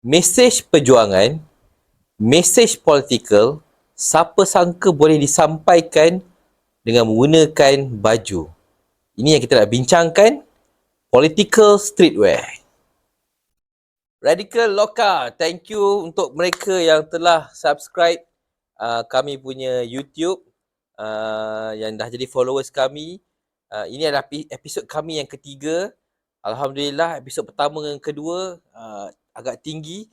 mesej perjuangan, mesej politikal, siapa sangka boleh disampaikan dengan menggunakan baju. Ini yang kita nak bincangkan, political streetwear. Radical Loka, thank you untuk mereka yang telah subscribe kami punya YouTube, yang dah jadi followers kami. Ini adalah episod kami yang ketiga. Alhamdulillah, episod pertama dan kedua agak tinggi.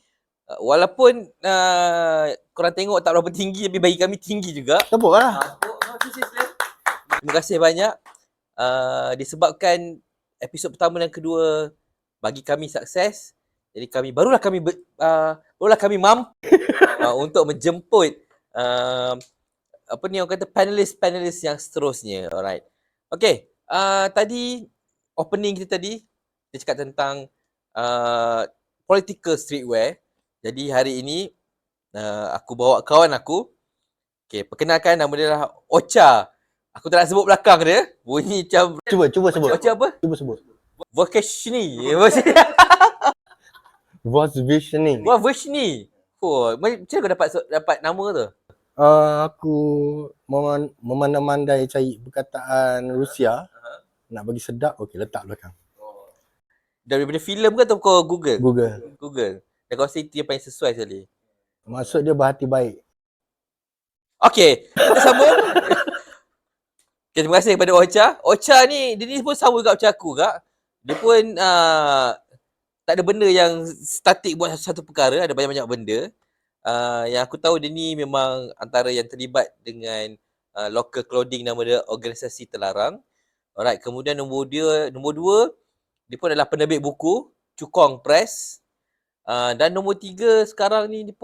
Walaupun korang tengok tak berapa tinggi, tapi bagi kami tinggi juga. Tepuk lah. Terima kasih banyak. Disebabkan episod pertama dan kedua bagi kami sukses, jadi barulah kami mampu untuk menjemput apa ni orang kata panelis yang seterusnya. Alright. Okay. Tadi opening kita tadi kita cakap tentang political streetwear. Jadi hari ini aku bawa kawan aku. Okay, perkenalkan, nama dia adalah Ocha. Aku tak nak sebut belakang dia. Bunyi macam Cuba sebut. Ocha apa? Cuba sebut. Vokashni. Vozvisioning. Vokashni. Oh, macam mana kau dapat nama tu? Aku memandai cari perkataan Rusia. Nak bagi sedap, okey letak belakang. Daripada filem ke atau kau Google? Google. Dan kau rasa itu yang paling sesuai sekali? Maksud dia berhati baik. Okey, kita sambung. Okay, terima kasih kepada Ocha. Ocha ni, dia ni pun sama juga macam aku kak. Dia pun tak ada benda yang statik buat satu perkara, ada banyak-banyak benda. Yang aku tahu dia ni memang antara yang terlibat dengan local clothing, nama dia Organisasi Terlarang. Alright, kemudian nombor dua, dia pun adalah penerbit buku, Cukong Press. Dan nombor 3 sekarang ni dia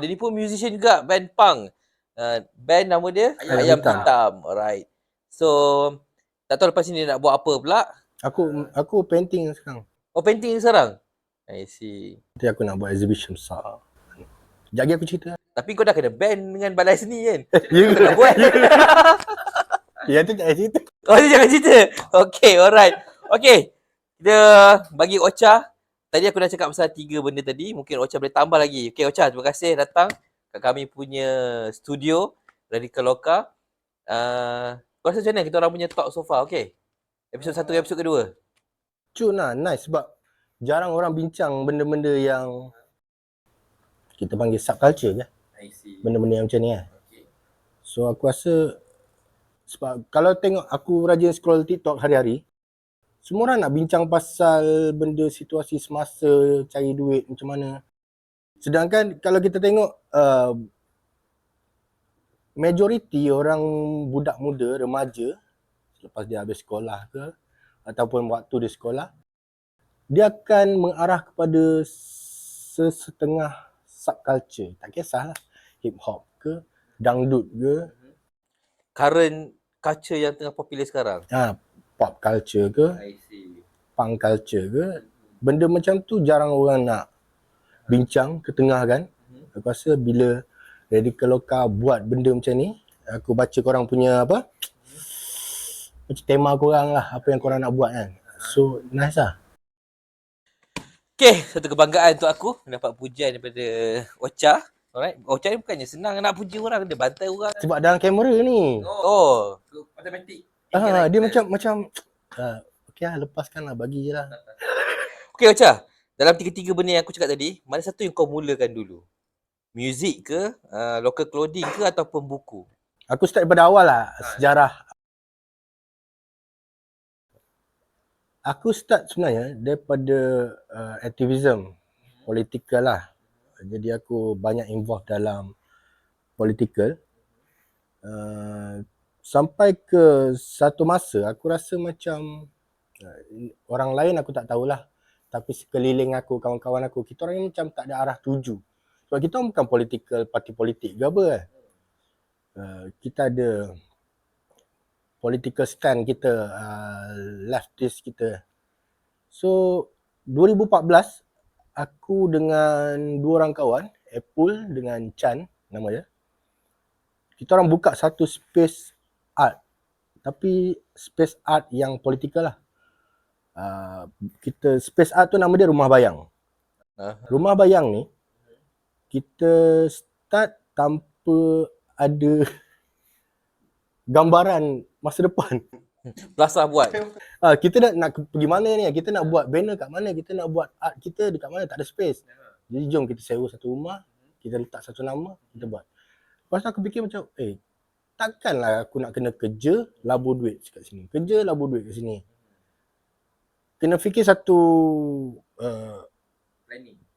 ni pun musician juga, band punk. Band nama dia Ayam Hitam. Alright. So, tak tahu lepas ni dia nak buat apa pula. Aku painting sekarang. Oh, painting sekarang? I see. Nanti aku nak buat exhibition besar. Sekejap lagi aku cerita. Tapi kau dah kena ban dengan balai seni kan? Ya Kau nak buat? Ya tu tak payah cerita. Oh, dia jangan cerita? Okay, alright. Okay, kita bagi Ocha. Tadi aku dah cakap pasal 3 benda tadi. Mungkin Ocha boleh tambah lagi. Okay, Ocha, terima kasih datang kat kami punya studio Radical Loka. Kau rasa macam mana kita orang punya talk so far? Okay, episod 1 dan episod kedua. Cun lah, nice sebab jarang orang bincang benda-benda yang kita panggil subculture je. Benda-benda yang macam ni lah. So aku rasa sebab kalau tengok aku rajin scroll TikTok hari-hari, semua orang nak bincang pasal benda situasi semasa, cari duit macam mana. Sedangkan kalau kita tengok majoriti orang budak muda, remaja, selepas dia habis sekolah ke ataupun waktu dia sekolah, dia akan mengarah kepada sesetengah subculture. Tak kisahlah hip hop ke, dangdut ke, Current culture yang tengah popular sekarang. pop culture ke, punk culture ke. Benda macam tu jarang orang nak bincang, ketengahkan. Aku rasa bila Radical Loka buat benda macam ni, aku baca korang punya apa, macam tema korang lah, apa yang korang nak buat kan. So nice lah. Okay, satu kebanggaan untuk aku mendapat pujian daripada Ocha. Alright, Ocha ni bukannya senang nak puji orang, dia bantai orang. Sebab dalam kamera ni. Oh, automatic. Dia macam okey lah, lepaskan lah, bagi je lah. Okay Ocha, dalam 3 benda yang aku cakap tadi, mana satu yang kau mulakan dulu? Muzik ke, local clothing ke ataupun buku? Aku start daripada awal lah, sejarah. Aku start sebenarnya daripada aktivism politikal lah. Jadi aku banyak involved dalam politikal. Sampai ke satu masa aku rasa macam orang lain aku tak tahulah, tapi sekeliling aku, kawan-kawan aku, kita orang ni macam tak ada arah tuju. Sebab kita bukan political parti politik ke apa kan. Kita ada political stand kita, leftist kita. So 2014 aku dengan 2 orang kawan, Apple dengan Chan nama dia, kita orang buka satu space art, tapi space art yang political lah. Kita space art tu nama dia Rumah Bayang. Rumah bayang ni kita start tanpa ada gambaran masa depan. Plus lah buat. Kita nak pergi mana ni? Kita nak buat banner kat mana? Kita nak buat art kita dekat mana? Tak ada space. Jadi jom kita sewa satu rumah, kita letak satu nama, kita buat. Lepas tu aku fikir macam, takkanlah aku nak kena kerja, labur duit kat sini. Kerja, labur duit kat sini. Kena fikir satu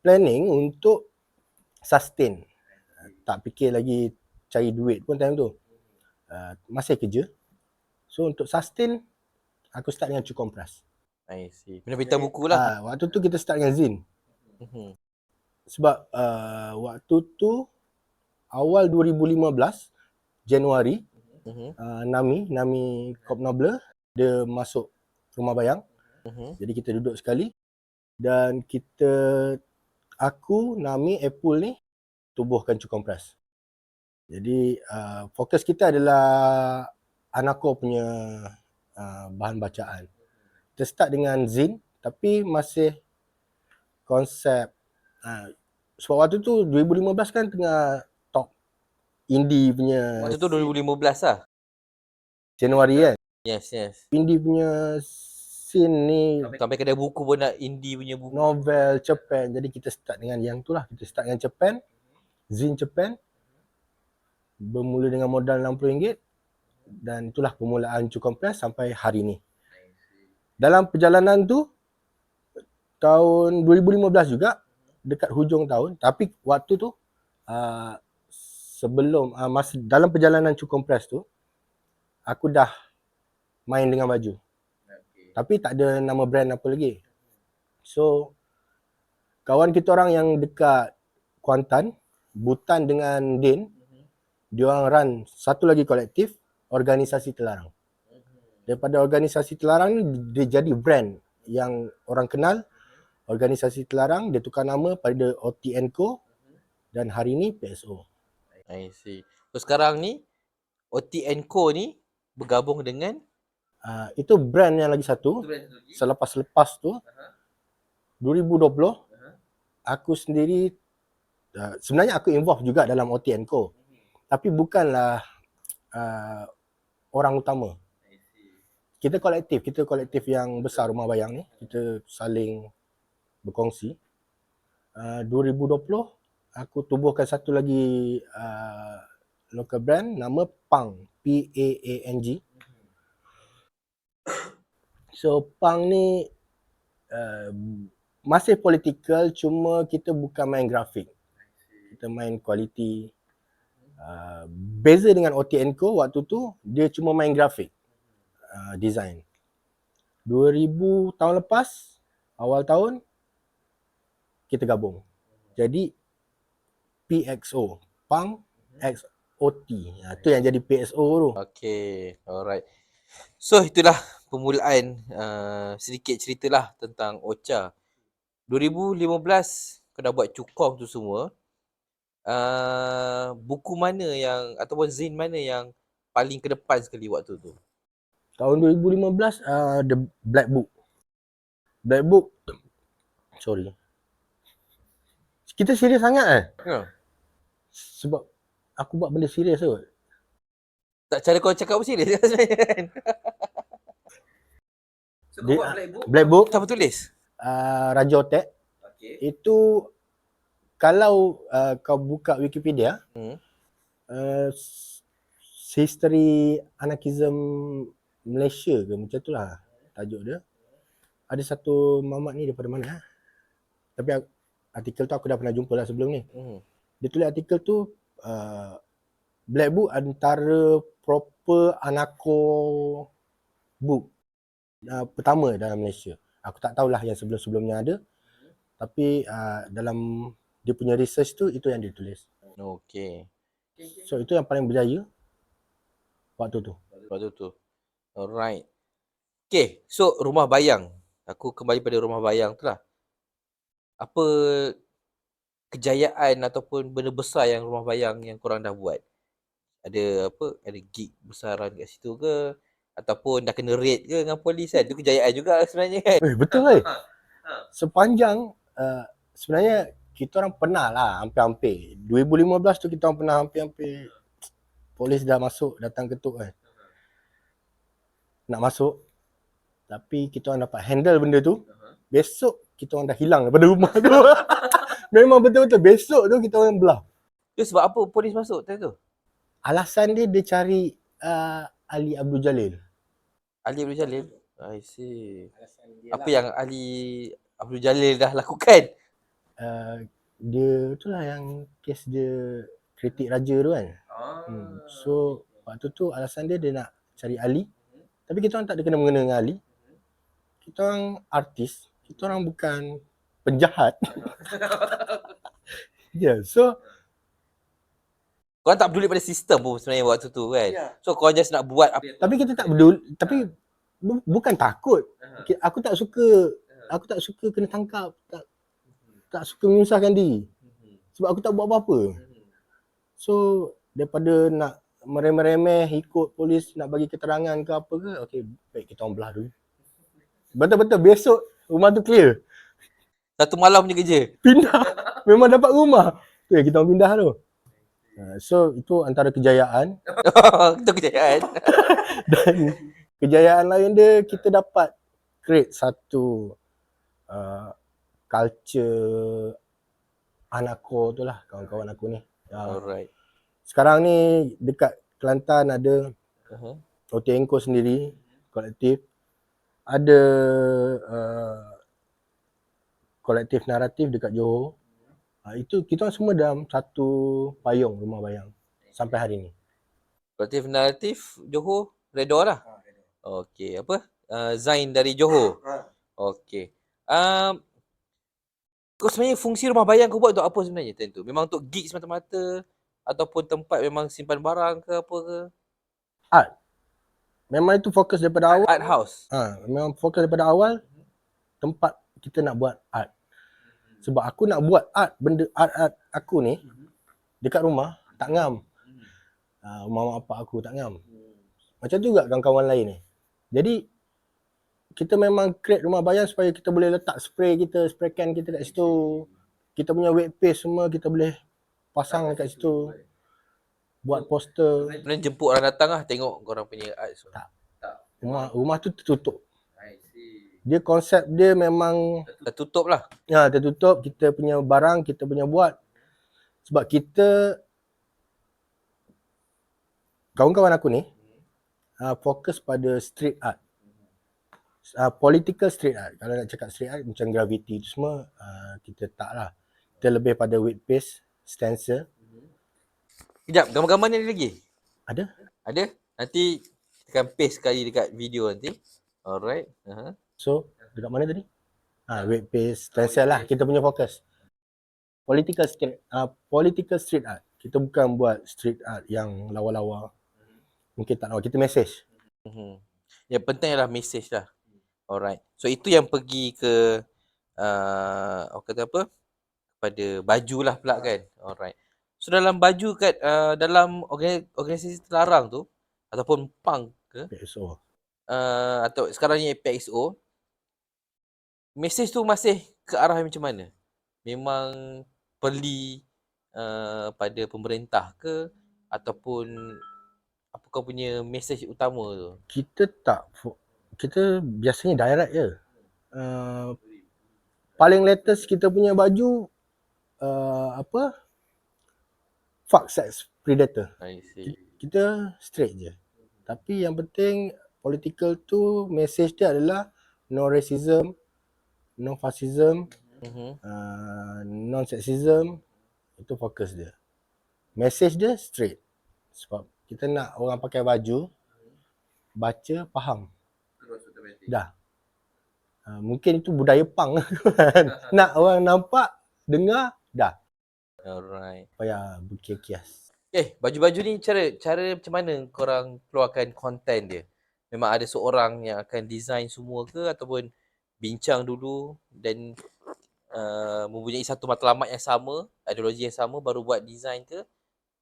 planning untuk sustain. Tak fikir lagi cari duit pun time tu. Masih kerja. So untuk sustain, aku start dengan Cukompras. I see. Penerbitan buku lah. Waktu tu kita start dengan Zin. Sebab waktu tu awal 2015 Januari, Nami Kop Nobler dia masuk Rumah Bayang. Jadi kita duduk sekali dan aku, Nami, Apple ni tubuhkan Cukompras. Jadi fokus kita adalah Anako punya bahan bacaan. Kita start dengan Zin tapi masih konsep sebab waktu tu 2015 kan tengah top indie punya. Waktu tu 2015 lah. Januari kan. Yes. Indie punya scene ni Sampai kedai buku pun nak indie punya buku. novel Cepen. Jadi kita start dengan yang tu lah. Kita start dengan Cepen, Zin Cepen. Bermula dengan modal RM60 dan itulah permulaan Cukompras sampai hari ni. Dalam perjalanan tu tahun 2015 juga dekat hujung tahun, tapi waktu tu sebelum dalam perjalanan Cukompras tu aku dah main dengan baju. Tapi tak ada nama brand apa lagi. So kawan kita orang yang dekat Kuantan, Butan dengan Din, diorang run satu lagi kolektif, Organisasi Telarang. Daripada Organisasi Telarang ni dia jadi brand yang orang kenal. Organisasi Telarang dia tukar nama pada OTNCO dan hari ni PSO. I see. So sekarang ni OTNCO ni bergabung dengan itu brand yang lagi satu. Selepas tu 2020 aku sendiri sebenarnya aku involve juga dalam OTNCO. Tapi bukanlah orang utama. Kita kolektif yang besar Rumah Bayang ni. Kita saling berkongsi. 2020 aku tubuhkan satu lagi local brand nama Pang, P-A-A-N-G. So Pang ni masih political, cuma kita bukan main grafik. Kita main quality. Beza dengan OTNCO waktu tu, dia cuma main grafik, design. 2000 tahun lepas, awal tahun, kita gabung. Jadi PXO, Pang X OT. Itu yang jadi PSO tu. Okay, alright. So itulah permulaan sedikit ceritalah tentang Ocha. 2015 kau dah buat cukong tu semua. Buku mana yang ataupun zin mana yang paling ke depan sekali waktu tu? Tahun 2015 The Black Book. Black Book. Sorry. Kita serius sangat sebab aku buat benda serius tu. Tak, cara kau cakap pun serius sebenarnya kan. So kau buat Black Book siapa tulis? Raja Otek. Itu kalau kau buka Wikipedia, history anarchism Malaysia ke macam tu lah tajuk dia. Ada satu mamat ni daripada mana? Tapi artikel tu aku dah pernah jumpa lah sebelum ni. Dia tulis artikel tu Black Book antara proper anarcho book pertama dalam Malaysia. Aku tak tahulah yang sebelum-sebelumnya ada. Tapi dalam dia punya research tu, itu yang dia tulis. Okay. So itu yang paling berjaya waktu tu. Alright. Okay, so Rumah Bayang. Aku kembali pada Rumah Bayang tu lah. Apa kejayaan ataupun benda besar yang Rumah Bayang yang korang dah buat? Ada gig besaran kat situ ke? Ataupun dah kena raid ke dengan polis kan? Itu kejayaan juga sebenarnya kan? Betul kan? Sepanjang sebenarnya kita orang pernah lah hampir-hampir. 2015 tu kita orang pernah hampir-hampir polis dah masuk, datang ketuk kan. Nak masuk, tapi kita orang dapat handle benda tu. Besok kita orang dah hilang daripada rumah tu. Memang betul-betul besok tu kita orang belah. Tu sebab apa polis masuk time tu? Alasan dia cari Ali Abdul Jalil. Ali Abdul Jalil? I see. Apa yang Ali Abdul Jalil dah lakukan? Dia itulah yang kes dia kritik raja tu kan. So waktu tu alasan dia nak cari Ali. Tapi kita orang tak ada kena-mengena dengan Ali. Kita orang artis, kita orang bukan penjahat. Yeah, so Korang tak peduli pada sistem pun sebenarnya waktu tu kan. So korang just nak buat apa. tapi kita tak peduli, tapi bukan takut. Aku tak suka kena tangkap, tak suka menyusahkan diri. Sebab aku tak buat apa-apa. So daripada nak meremeh-remeh ikut polis nak bagi keterangan ke apa ke, okey baik kita orang belah dulu. Betul-betul besok rumah tu clear. Satu malam punya kerja. Pindah. Memang dapat rumah. Tu kita orang pindah tu. So itu antara kejayaan. Itu kejayaan. Dan kejayaan lain dia, kita dapat create satu culture anako tu lah, kawan-kawan aku ni. Alright. Sekarang ni dekat Kelantan ada Uh-huh. Otiengko sendiri, kolektif. Ada kolektif naratif dekat Johor. Itu kita orang semua dalam satu payung rumah bayang sampai hari ni. Kolektif naratif Johor Redor lah. Okey, apa? Zain dari Johor. Okey. Kau sebenarnya fungsi rumah bayang kau buat untuk apa sebenarnya time tu? Memang untuk gig semata-mata ataupun tempat memang simpan barang ke apa ke? Art. Memang itu fokus daripada awal. Art house. Memang fokus daripada awal tempat kita nak buat art. Sebab aku nak buat art, benda art aku ni dekat rumah tak ngam. Rumah mak bapak aku tak ngam. Macam tu juga kawan-kawan lain ni. Jadi kita memang create rumah bayang supaya kita boleh letak spray can kita kat situ. Kita punya wet paste semua kita boleh pasang kat situ. Buat poster. Kemudian jemput orang datang lah tengok korang punya art semua. Tak. Rumah tu tertutup. Dia konsep dia memang Tertutup lah. tertutup. Kita punya barang kita punya buat. Sebab kita kawan-kawan aku ni fokus pada street art. Political street art. Kalau nak cakap street art macam graffiti tu semua kita tak lah. Kita lebih pada wet paste, stencil. Kejap, gambar-gambar ni ada lagi? Ada? Ada? Nanti kita akan paste sekali dekat video nanti. Alright. So, dekat mana tadi? Wet paste, stencil lah kita punya fokus. Political street art. Kita bukan buat street art yang lawa-lawa. Mungkin tak lawa, kita message. Yang penting adalah message lah. Alright. So itu yang pergi ke orang kata apa? Kepada baju lah pula kan. Alright. So dalam baju kat dalam organisasi terlarang tu ataupun punk ke PXO. atau sekarang ni PXO, message tu masih ke arah macam mana? Memang peli pada pemerintah ke ataupun apa kau punya message utama tu? Kita biasanya direct je. Paling latest kita punya baju fuck sex predator. I see. Kita straight je. Tapi yang penting political tu message dia adalah no racism, no fascism, non sexism. Itu fokus dia. Message dia straight. Sebab kita nak orang pakai baju baca faham. Dah. Mungkin itu budaya punk. Nak orang nampak, dengar, dah. Alright. Payah berkias-kias. Baju-baju ni cara macam mana korang keluarkan konten dia? Memang ada seorang yang akan design semua ke ataupun bincang dulu dan mempunyai satu matlamat yang sama, ideologi yang sama baru buat design ke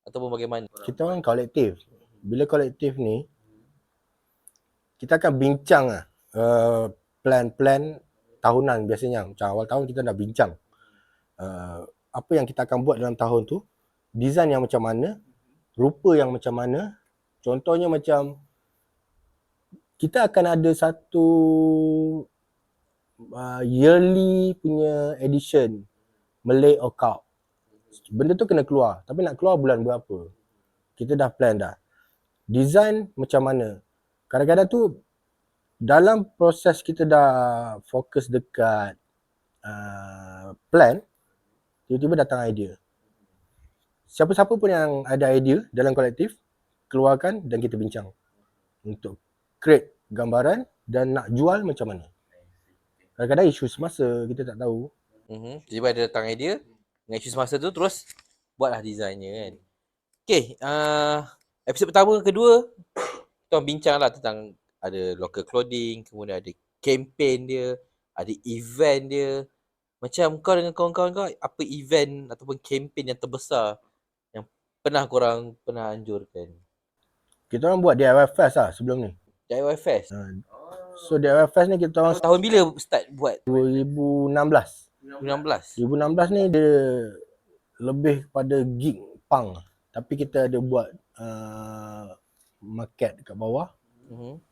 ataupun bagaimana? Kita orang kolektif. Bila kolektif ni kita akan bincang plan-plan tahunan biasanya. Macam awal tahun kita dah bincang. apa yang kita akan buat dalam tahun tu, design yang macam mana, rupa yang macam mana. Contohnya macam kita akan ada satu yearly punya edition Malay Occult. Benda tu kena keluar, tapi nak keluar bulan berapa? Kita dah plan dah. Design macam mana? Kadang-kadang tu dalam proses kita dah fokus dekat plan, tiba-tiba datang idea. Siapa-siapa pun yang ada idea dalam kolektif, keluarkan dan kita bincang untuk create gambaran dan nak jual macam mana. Kadang-kadang isu semasa kita tak tahu. Tiba ada datang idea dengan isu semasa tu, terus buatlah desainnya kan. Okay, episod pertama, kedua, kita orang bincang lah tentang ada local clothing, kemudian ada campaign dia, ada event dia. Macam kau dengan kawan-kawan kau, apa event ataupun campaign yang terbesar yang korang pernah anjurkan? Kita orang buat DIY Fest lah sebelum ni. DIY Fest. So DIY Fest ni kita orang Tahun bila start buat? 2016. 2016. 2016 ni dia lebih pada gig punk. Tapi kita ada buat market kat bawah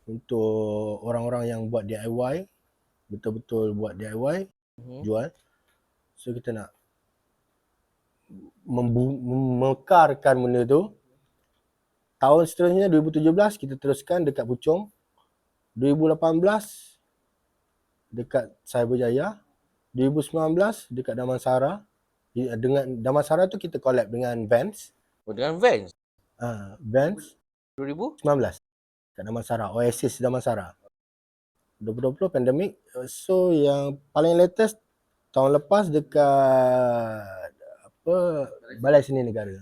untuk orang-orang yang buat DIY, betul-betul buat DIY, jual. So kita nak memekarkan benda tu. Tahun seterusnya 2017 kita teruskan dekat Puchong. 2018 dekat Cyberjaya. 2019 dekat Damansara. Dengan Damansara tu kita collab dengan Vans. Oh, dengan Vans? Vans 2019 kat Damansara, Oasis Damansara. 2020 pandemik. So yang paling latest tahun lepas dekat Balai Seni Negara.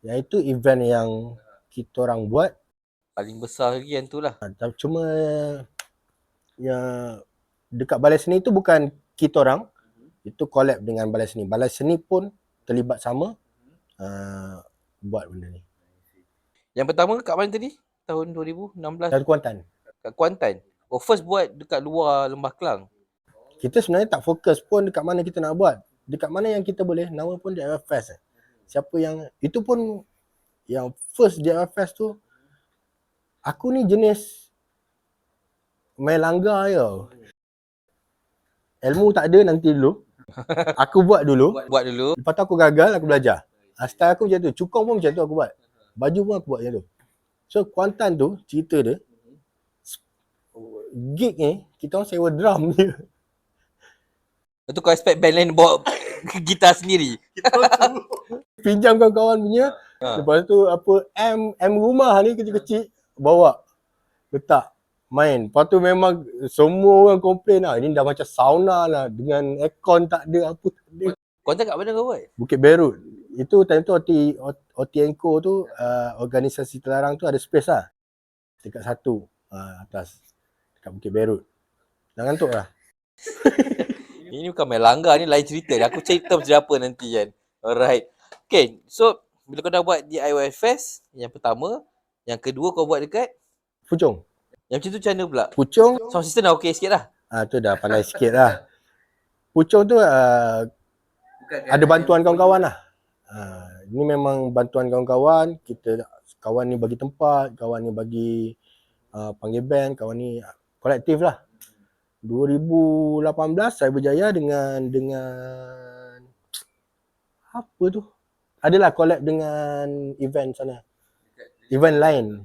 Iaitu event yang kita orang buat. Paling besar lagi yang tu lah. Cuma yang dekat Balai Seni tu bukan kita orang. Itu collab dengan Balai Seni. Balai Seni pun terlibat sama buat benda ni. Yang pertama kat mana tadi? Tahun 2016? Kat Kuantan. Kat Kuantan? Oh, first buat dekat luar Lembah Kelang? Kita sebenarnya tak fokus pun dekat mana kita nak buat. Dekat mana yang kita boleh, nama pun DIY Fest. Siapa yang, itu pun yang first DIY Fest tu, aku ni jenis main langgar je. Ilmu tak ada nanti dulu. Aku buat dulu. Buat dulu. Lepas tu aku gagal, aku belajar. Style aku macam tu. Cukong pun macam tu aku buat. Baju pun aku buat macam tu. So Kuantan tu, cerita dia, gig ni, kita orang sewa drum je. Lepas tu kau expect band lain bawa gitar sendiri? Pinjam kawan-kawan punya. Lepas tu apa, M rumah ni kecil-kecil, bawa. Letak. Main. Lepas tu memang semua orang komplain lah. Ini dah macam sauna lah. Dengan aircon tak ada, apa tak ada. Kuantan kat mana kau buat? Bukit Berut. Itu time tu OTNCO tu, organisasi terlarang tu ada space lah. Dekat satu atas. Dekat Bukit Berut. Jangan ngantuk lah. Ini bukan main langgar, ni lain cerita. Aku cerita macam apa nanti kan. Alright. Okay, so bila kau dah buat DIY Fest, yang pertama. Yang kedua kau buat dekat? Puchong. Yang macam tu macam mana pula? Puchong. Sound system dah okay sikit lah? Tu dah pandai sikit lah. Puchong tu ada bantuan kawan-kawan lah. Ini memang bantuan kawan-kawan. Kawan ni bagi tempat, kawan ni bagi panggil band, kawan ni kolektif lah. 2018 saya berjaya dengan apa tu? Adalah collab dengan event sana. Event lain.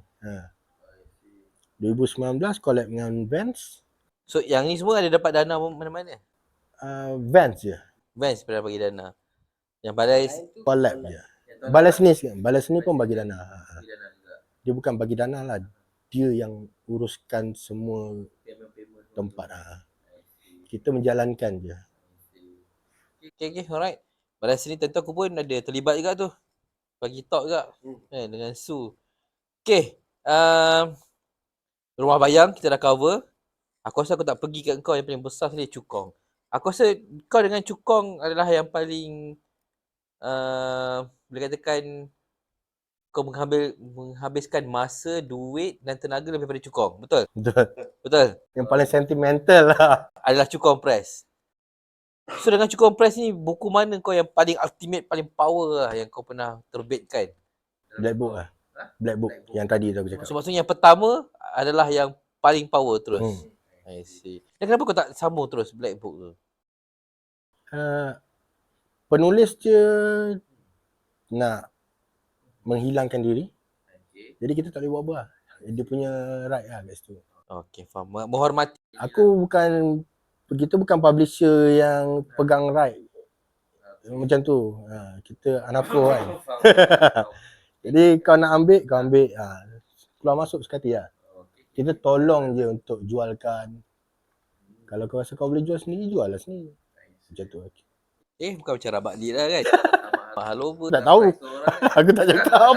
2019 collab dengan Vans. So yang ni semua ada dapat dana mana-mana? Vans je. Vans pada bagi dana. Yang balai Collab je. Balai Seni sikit. Balai Seni pun bagi dana. Dia bukan bagi dana lah. Dia yang uruskan semua tempat. Kita menjalankan je. Okay, alright. Balai Seni tentu aku pun ada terlibat juga tu. Bagi talk juga. Dengan Su. Okay. Rumah Bayang kita dah cover. Aku rasa aku tak pergi kat kau yang paling besar sekali, Cukong. Aku rasa kau dengan Cukong adalah yang paling boleh katakan kau menghabiskan masa, duit dan tenaga lebih daripada Cukong. Betul? Betul. Betul? Yang paling sentimental lah. Adalah Cukong Press. So dengan Cukup Press ni, buku mana kau yang paling ultimate, paling power lah yang kau pernah terbitkan? Black Book lah. Black Book yang tadi tu aku cakap. So maksudnya yang pertama adalah yang paling power terus. Hmm. I see. Dan kenapa kau tak sambung terus Black Book tu? Penulis je nak menghilangkan diri. Jadi kita tak boleh buat apa lah. Dia punya right lah kat situ. Okay, faham. Menghormati. Aku bukan, kita bukan publisher yang pegang right. Macam tu. Kita anako kan. Jadi kau nak ambil, kau ambil. Keluar masuk sekali lah. Kita tolong je untuk jualkan. Kalau kau rasa kau boleh jual sendiri, jual lah sendiri. Macam tu. Bukan macam Rabak Lead lah kan? Mahal over. Tak tahu. Aku tak cakap.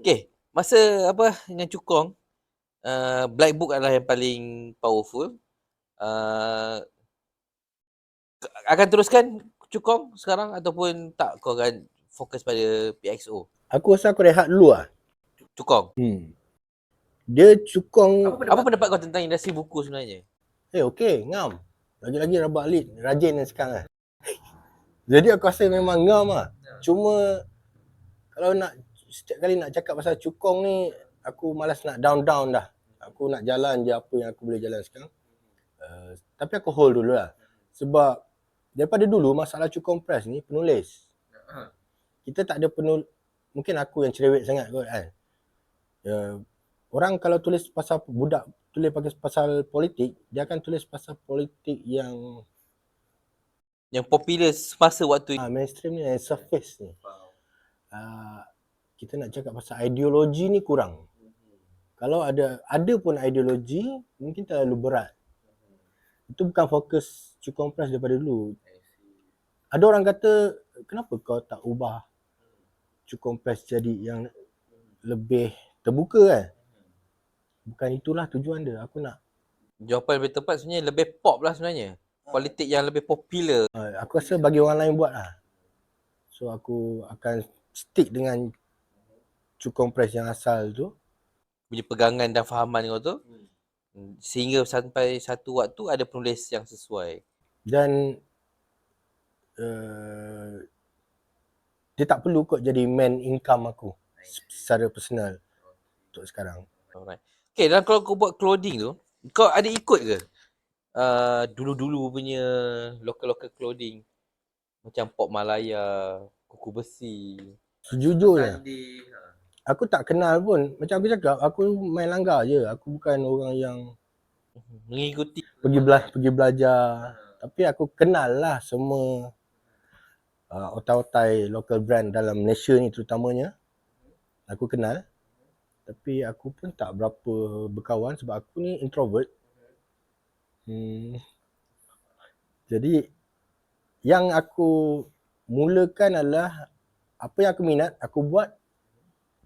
Okay, masa apa dengan Cukong, Black Book adalah yang paling powerful. Akan teruskan Cukong sekarang ataupun tak, kau akan fokus pada PXO? Aku rasa aku rehat dulu lah. Cukong. Dia Cukong. Apa pendapat kau tentang industri buku sebenarnya? Okey, ngam. Lagi-lagi Rabak Lead, rajin sekarang lah. Jadi aku rasa memang ngam lah. Cuma kalau nak setiap kali nak cakap pasal Cukong ni, aku malas nak down dah. Aku nak jalan je apa yang aku boleh jalan sekarang. Tapi aku hold dulu lah. Sebab daripada dulu masalah Cukong Press ni penulis. Kita tak ada mungkin aku yang cerewet sangat kot kan. Orang kalau tulis pasal budak, tulis pasal politik, dia akan tulis pasal politik yang popular semasa waktu mainstream ni, yang surface ni. Kita nak cakap pasal ideologi ni kurang. Kalau ada pun ideologi, mungkin terlalu berat. Itu bukan fokus Cukong Press daripada dulu. Ada orang kata, kenapa kau tak ubah Cukong Press jadi yang lebih terbuka kan? Bukan itulah tujuan dia. Aku nak jawapan lebih tepat sebenarnya lebih pop lah sebenarnya. Politik yang lebih popular. Aku rasa bagi orang lain buat lah. So aku akan stick dengan Cukong Press yang asal tu. Punya pegangan dan fahaman kau tu. Sehingga sampai satu waktu ada penulis yang sesuai. Dan dia tak perlu kot jadi main income aku secara personal untuk sekarang. Alright. Okay, dan kalau kau buat clothing tu, kau ada ikut ke? Dulu-dulu punya local clothing. Macam Pop Malaya, Kuku Besi. Sejujurnya, aku tak kenal pun. Macam aku cakap, aku main langgar je. Aku bukan orang yang mengikuti pergi belajar. Tapi aku kenal lah semua otai-otai local brand dalam Malaysia ni terutamanya. Aku kenal. Tapi aku pun tak berapa berkawan sebab aku ni introvert. Jadi yang aku mulakan adalah apa yang aku minat, aku buat.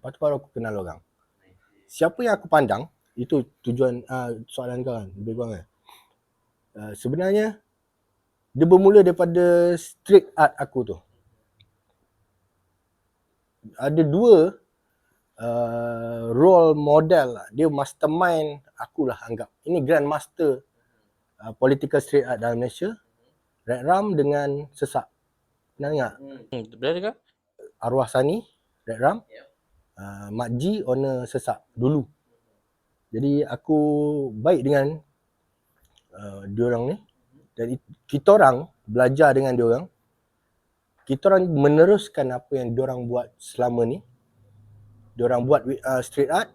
Lepas tu baru aku kenal orang. Siapa yang aku pandang, itu tujuan soalan kau kan, lebih kurang kan. Sebenarnya dia bermula daripada street art aku tu. Ada dua role model lah. Dia mastermind akulah anggap. Ini grandmaster political street art dalam Malaysia. Red Ram dengan Sesak. Pernah dengar? Pernah dengar? Arwah Sani, Red Ram. Mak Ji, owner Sesak dulu. Jadi aku baik dengan diorang ni. Dan kita orang belajar dengan diorang. Kita orang meneruskan apa yang diorang buat selama ni. Diorang buat street art.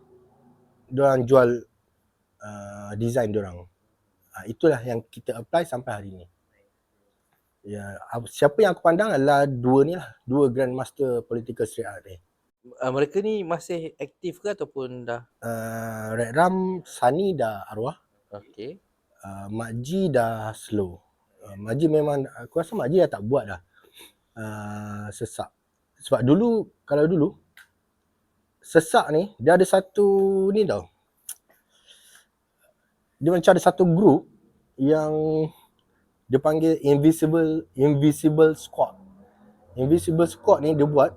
Diorang jual design diorang. Itulah yang kita apply sampai hari ni. Ya, siapa yang aku pandang adalah dua ni lah. Dua grandmaster political street art ni. Mereka ni masih aktif ke ataupun dah? Red Ram, Sani dah arwah. Okay. Mak Ji dah slow. Mak Ji memang, aku rasa Mak Ji dah tak buat dah. Sesak. Sebab dulu, kalau dulu, Sesak ni, dia ada satu ni tau. Dia macam ada satu group yang dia panggil Invisible Squad. Invisible Squad ni dia buat,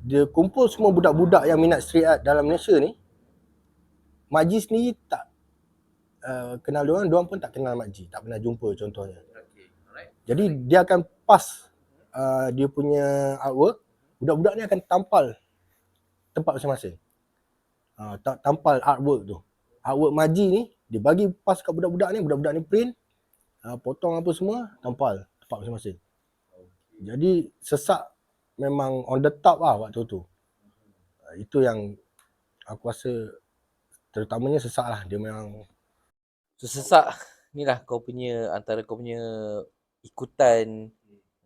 dia kumpul semua budak-budak yang minat street art dalam Malaysia ni. Mak Ji sendiri tak kenal diorang pun tak kenal Mak Ji, tak pernah jumpa contohnya. Okay. Alright. Jadi dia akan pass dia punya artwork, budak-budak ni akan tampal tempat masing-masing. Tampal artwork tu. Artwork Mak Ji ni dia bagi pass kat budak-budak ni print, potong apa semua, tampal tempat masing-masing. Jadi sesak memang on the top lah waktu tu. Itu yang aku rasa terutamanya sesak lah. Dia memang So sesak ni lah kau punya, antara kau punya ikutan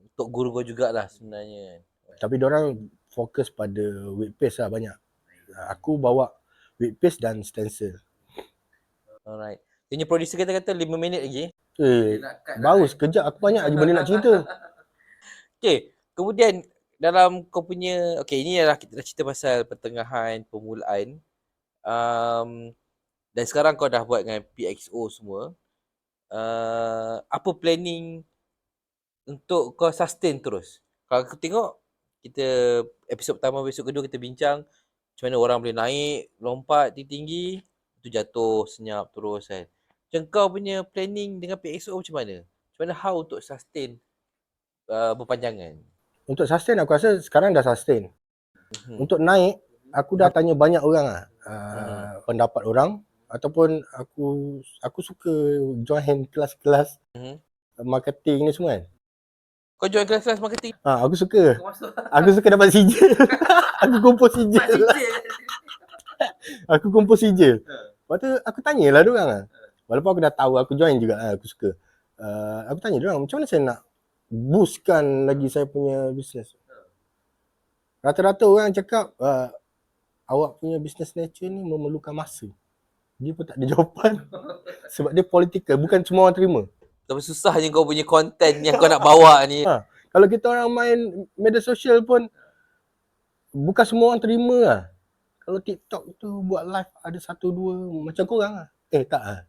untuk guru kau jugalah sebenarnya. tapi diorang fokus pada weight paste lah banyak. Aku bawa weight paste dan stencil. Alright. Dia punya producer kata 5 minit lagi. Baru sekejap, aku banyak lagi benda nak cerita. Okay, kemudian dalam kau punya, okay, ini adalah kita dah cerita pasal pertengahan, permulaan. Dan sekarang kau dah buat dengan PXO semua. Apa planning untuk kau sustain terus? Kalau aku tengok, kita episod pertama, episod kedua kita bincang macam mana orang boleh naik, lompat tinggi, tu jatuh, senyap terus kan. Macam kau punya planning dengan PXO macam mana? Macam mana how untuk sustain berpanjangan? Untuk sustain aku rasa sekarang dah sustain. Untuk naik, aku dah tanya banyak orang lah. Pendapat orang. Ataupun aku suka join kelas-kelas marketing ni semua kan. Kau join kelas-kelas marketing? Aku suka. Aku suka dapat sijil. Aku kumpul sijil. Aku kumpul sijil. Lepas tu aku tanyalah diorang lah. Walaupun aku dah tahu, aku join juga lah, aku suka. Aku tanya diorang, macam mana saya nak boostkan lagi saya punya bisnes. Rata-rata orang cakap, awak punya business nature ni memerlukan masa. Dia pun tak ada jawapan. Sebab dia political, bukan semua orang terima. Tapi susahnya kau punya konten yang kau nak bawa ni. Kalau kita orang main media sosial pun, bukan semua orang terima lah. Kalau TikTok tu buat live ada 1-2 macam korang lah. Tak lah.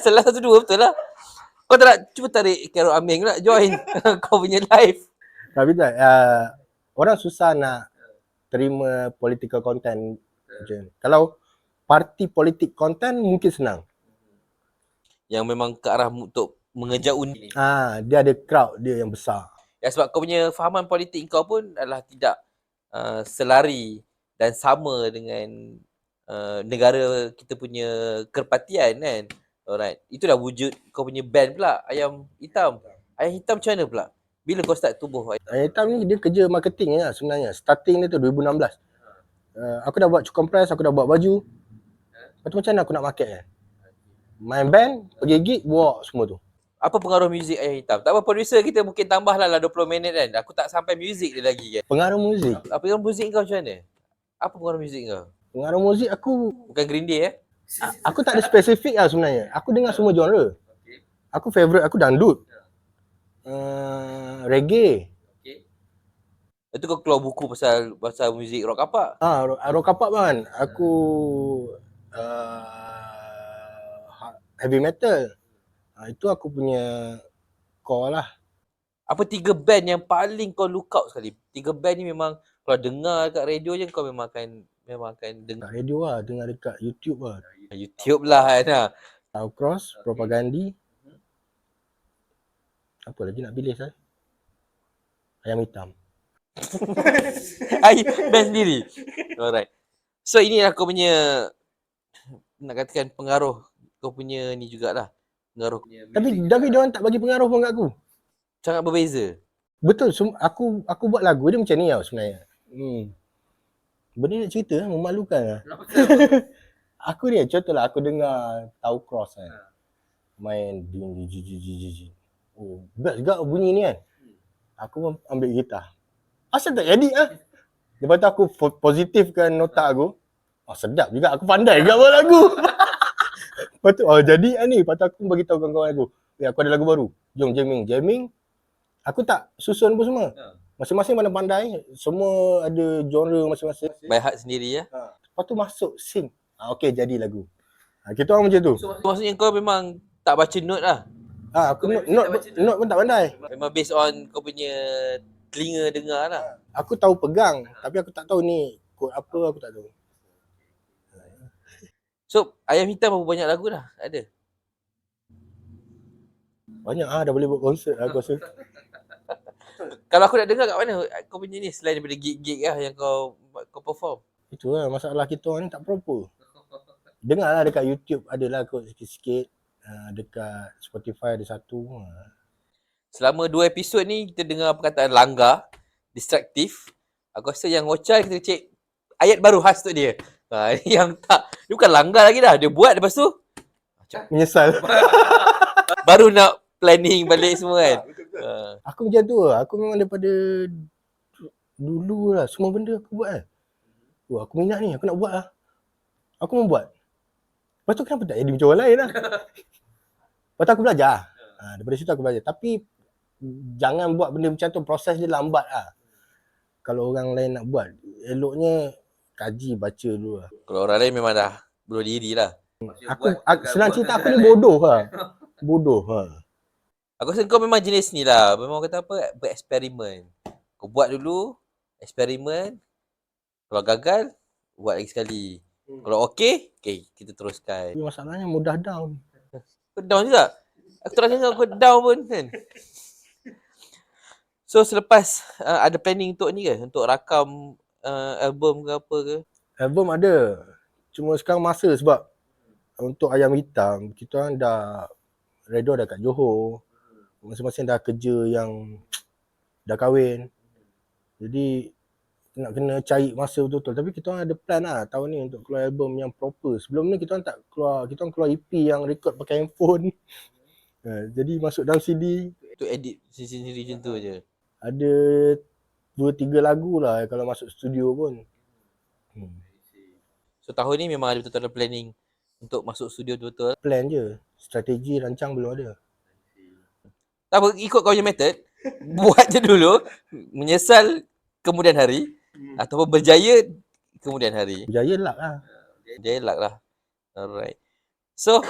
Salah 1-2 betul lah. Kau tak nak cuba tarik Carol Aming pula join kau punya live. Tapi tak, orang susah nak terima political content macam ni. Kalau parti politik content mungkin senang. Yang memang ke arah untuk mengejar undi. Dia ada crowd dia yang besar. Ya, sebab kau punya fahaman politik kau pun adalah tidak selari dan sama dengan negara kita punya kerpatian kan. Alright. Itulah wujud kau punya band pula, Ayam Hitam. Ayam Hitam macam mana pula? Bila kau start tubuh? Ayam Hitam ni dia kerja marketing lah sebenarnya. Starting dia tu 2016. Aku dah buat cukup press, aku dah buat baju. Lepas tu macam mana aku nak market kan? Main band, pergi gig, bawa semua tu. Apa pengaruh muzik Ayam Hitam? Tak apa, producer kita mungkin tambahlah 20 minit kan. Aku tak sampai muzik dia lagi kan. Pengaruh muzik? Apa pengaruh muzik kau macam mana? Apa pengaruh muzik kau? Pengaruh muzik aku... Bukan Green Day aku tak ada spesifik lah sebenarnya. Aku dengar semua genre. Aku favourite aku dangdut. Reggae. Itu kau keluar buku pasal muzik rock apa? Rock apa kan? Aku heavy metal. Itu aku punya core lah. Apa 3 band yang paling kau look out sekali? 3 band ni memang kalau dengar kat radio je kau memang akan dengar. Kat radio lah, dengar dekat YouTube lah. YouTube lah kan. Cross, Propagandi. Apa lagi nak pilih saya? Ayam Hitam. Band sendiri. Alright. So inilah kau punya, nak katakan pengaruh kau punya ni jugalah. Pengaruh. Tapi diorang tak bagi pengaruh pun kat aku. Sangat berbeza. Betul, aku buat lagu dia macam ni tau sebenarnya. Benda nak cerita memalukan lah. Aku ni contohlah aku dengar Tahu Cross kan. Main best juga bunyi ni kan. Aku pun ambil gitar. Asal tak jadi lah. Lepas tu aku positifkan nota aku. Sedap juga, aku pandai juga buat lagu. Lepas tu jadi lah ni. Lepas tu aku bagi tahu kawan-kawan aku. Aku ada lagu baru. Jom jamming. Aku tak susun pun semua. Masing-masing pandai-pandai. Semua ada genre masing-masing. By heart sendiri ya. Lepas tu masuk sing. Okey, jadi lagu. Kita orang macam tu. So, maksudnya kau memang tak baca note lah. Aku note pun tak pandai. Memang based on kau punya telinga dengar lah. Aku tahu pegang, tapi aku tak tahu ni kod apa, aku tak tahu. So, Ayam Hitam berapa banyak lagu dah? Ada? Banyak dah boleh buat konsert aku rasa. Kalau aku nak dengar kat mana kau punya ni selain daripada gig-gig lah yang kau perform? Itu lah masalah kita orang ni tak proper. Dengarlah dekat YouTube adalah kot sikit-sikit. Dekat Spotify ada satu. Selama 2 episod ni kita dengar perkataan langgar, distraktif. Aku rasa yang Ocha kita cek ayat baru khas untuk dia. Yang tak, dia bukan langgar lagi dah. Dia buat lepas tu Menyesal. baru nak planning balik semua kan. Aku macam tu lah. Aku memang daripada dulu lah. Semua benda aku buat kan. Wah, aku minat ni. Aku nak buat lah. Aku membuat. Lepas tu kenapa tak jadi macam orang lain lah. Lepas tu aku belajar. Daripada situ aku belajar. Tapi jangan buat benda macam tu. Proses dia lambat lah. Kalau orang lain nak buat, eloknya kaji, baca dulu lah. Kalau orang lain memang dah bunuh diri lah. Aku senang cerita aku ni bodoh lah. Bodoh lah. Aku rasa kau memang jenis ni lah. Memang kata apa, bereksperimen. Kau buat dulu, eksperimen. Kalau gagal, buat lagi sekali. Kalau okey, kita teruskan. Tapi masalahnya mudah down. Kau down juga? Aku terang dengar kau down pun kan. So selepas ada planning untuk ni ke? Untuk rakam album ke apa ke? Album ada. Cuma sekarang masa sebab untuk Ayam Hitam, kita orang dah redha dah kat Johor. Masing-masing dah kerja yang dah kahwin. Jadi nak kena cari masa betul-betul. Tapi kita orang ada plan lah tahun ni untuk keluar album yang proper. Sebelum ni kita orang tak keluar, kita orang keluar EP yang record pakai handphone. Jadi masuk dalam CD. Untuk edit sendiri macam tu je. Ada 2-3 lagu lah kalau masuk studio pun. So tahun ni memang ada betul-betul ada planning untuk masuk studio betul-betul. Plan je. Strategi rancang belum ada. Tak apa, ikut kau punya method. Buat je dulu. Menyesal kemudian hari. Ataupun berjaya kemudian hari. Berjaya luck lah. Berjaya luck lah. Alright. So,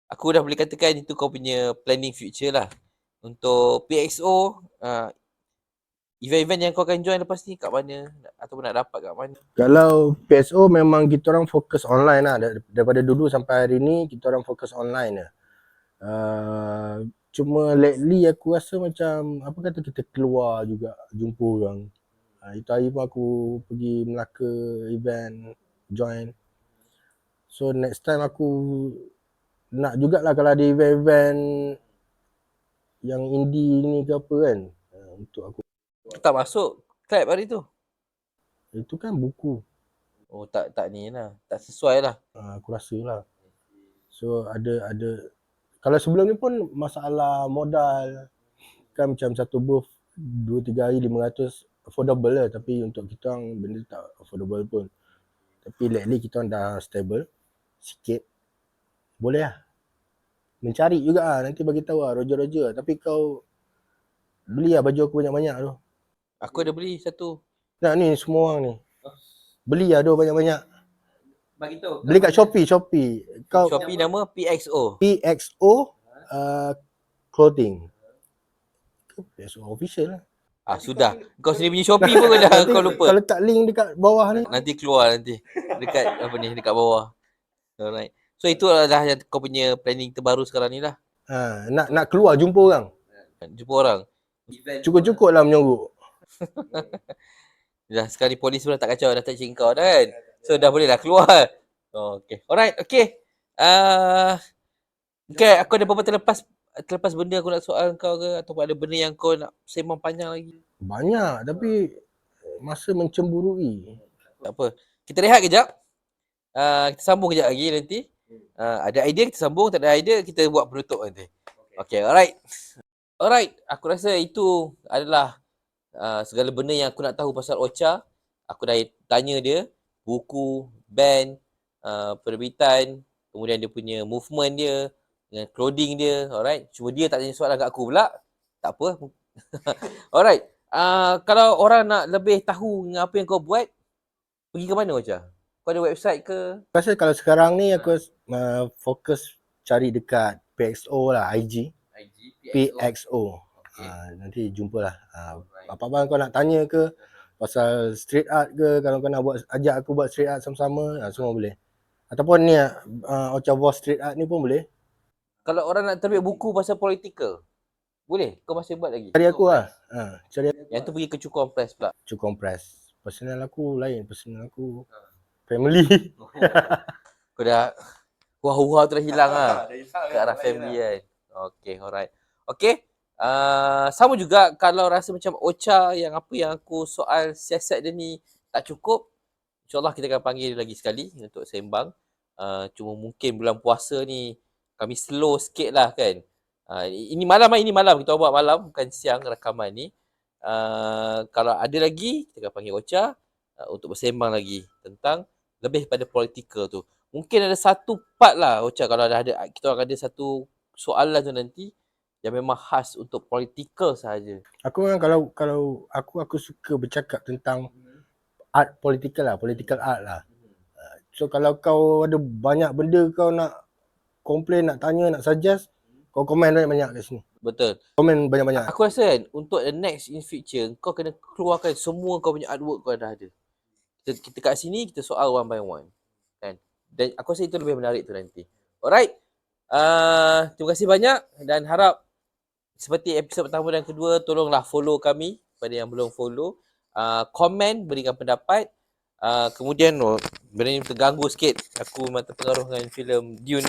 aku dah boleh katakan itu kau punya planning future lah. Untuk PXO, event-event yang kau akan join lepas ni kat mana? Ataupun nak dapat kat mana? Kalau PSO memang kita orang fokus online lah. Daripada dulu sampai hari ni kita orang fokus online lah. Cuma lately aku rasa macam apa kata kita keluar juga jumpa orang. Itu hari pun aku pergi Melaka event join. So next time aku nak jugalah kalau ada event-event yang indie ni ke apa kan. Untuk aku. Tak masuk clap hari tu. Itu kan buku. Oh tak ni lah. Tak sesuai lah. Aku rasa lah. So ada kalau sebelum ni pun masalah modal kan macam satu booth 2-3 hari 500 affordable lah, tapi untuk kita orang benda tak affordable pun. Tapi lately kita orang dah stable sikit. Boleh lah. Mencari juga lah. Nanti bagi tahu lah Roger. Tapi kau beli lah baju aku banyak-banyak tu. Aku ada beli satu. Nah ni semua orang ni. Beli lah tu banyak-banyak. Bagi tahu. Beli kat Shopee. Kau Shopee nama PXO. PXO clothing. PXO official lah. Sudah. Kau sendiri punya Shopee pun kau lupa. Kalau letak link dekat bawah ni. Nanti keluar nanti. Dekat apa ni, dekat bawah. Alright. So itu adalah yang kau punya planning terbaru sekarang ni lah. Nak keluar jumpa orang. Jumpa orang. Cukup-cukup lah menyorok. Dah sekali polis pun dah tak kacau, dah tak cik kau dah kan. So dah boleh lah keluar. Okay. Alright, okay. Okay, aku ada apa-apa terlepas benda aku nak soal kau ke? Ataupun ada benda yang kau nak sembang panjang lagi? Banyak tapi masa mencemburui. Tak apa. Kita rehat kejap. Kita sambung kejap lagi nanti. Ada idea kita sambung, tak ada idea kita buat penutup nanti. Okay, alright. Alright, aku rasa itu adalah segala benda yang aku nak tahu pasal Ocha. Aku dah tanya dia buku, band, penerbitan, kemudian dia punya movement dia, dengan clothing dia, alright. Cuma dia tak tanya soalan kat aku pula. Tak apa. Alright. Kalau orang nak lebih tahu dengan apa yang kau buat, pergi ke mana Ocha? Kau ada website ke? Rasa kalau sekarang ni aku fokus cari dekat PXO lah, IG PXO. Nanti jumpalah. Apa-apa kau nak tanya ke, pasal street art ke, kalau kau nak ajak aku buat street art sama-sama, semua boleh. Ataupun ni Ocha Boss street art ni pun boleh. Kalau orang nak terbit buku pasal political, boleh? Kau masih buat lagi? Cari aku lah. Cari Yang tu pergi ke Cukong Press pula. Cukong Press. Personal aku lain, personal aku family. Kau dah hua-hua tu dah hilang lah. Ke arah family kan. Okay, alright. Okay. Sama juga kalau rasa macam Ocha yang apa yang aku soal siasat dia ni tak cukup, InsyaAllah kita akan panggil dia lagi sekali untuk sembang. Cuma mungkin bulan puasa ni kami slow sikit lah kan. Ini malam kita buat malam, bukan siang rakaman ni. Kalau ada lagi, kita akan panggil Ocha untuk bersembang lagi tentang lebih pada politikal tu. Mungkin ada satu part lah Ocha, kalau ada kita orang ada satu soalan tu nanti yang memang khas untuk politikal sahaja. Aku memang kalau aku suka bercakap tentang art political art lah. So kalau kau ada banyak benda kau nak komplain, nak tanya, nak suggest, kau komen banyak-banyak kat sini. Betul. Komen banyak-banyak. Aku rasa kan untuk the next in future kau kena keluarkan semua kau punya artwork kau dah ada. Kita kat sini kita soal one by one. Kan? Dan aku rasa itu lebih menarik tu nanti. Alright. Terima kasih banyak dan harap seperti episod pertama dan kedua, tolonglah follow kami pada yang belum follow. Komen, berikan pendapat. Kemudian benda ni terganggu sikit. Aku memang terpengaruh dengan filem Dune,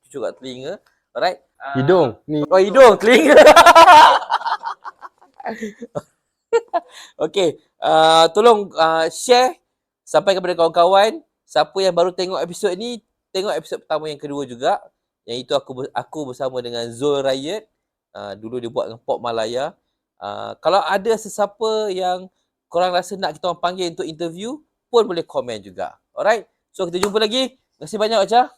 cucuk kat telinga. Alright. Hidung ni. Oh, hidung, telinga. Okay. Tolong share sampai kepada kawan-kawan. Siapa yang baru tengok episod ni, tengok episod pertama yang kedua juga. Yang itu aku bersama dengan Zul Riot. Dulu dia buat dengan Pop Malaya. Kalau ada sesiapa yang korang rasa nak kita orang panggil untuk interview, pun boleh komen juga. Alright. So kita jumpa lagi. Terima kasih banyak Ocha.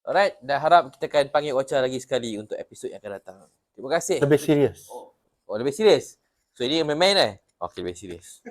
Alright. Dan harap kita akan panggil Ocha lagi sekali untuk episod yang akan datang. Terima kasih. Lebih serius. Oh, lebih serius. So ini main-main Okay, lebih serius.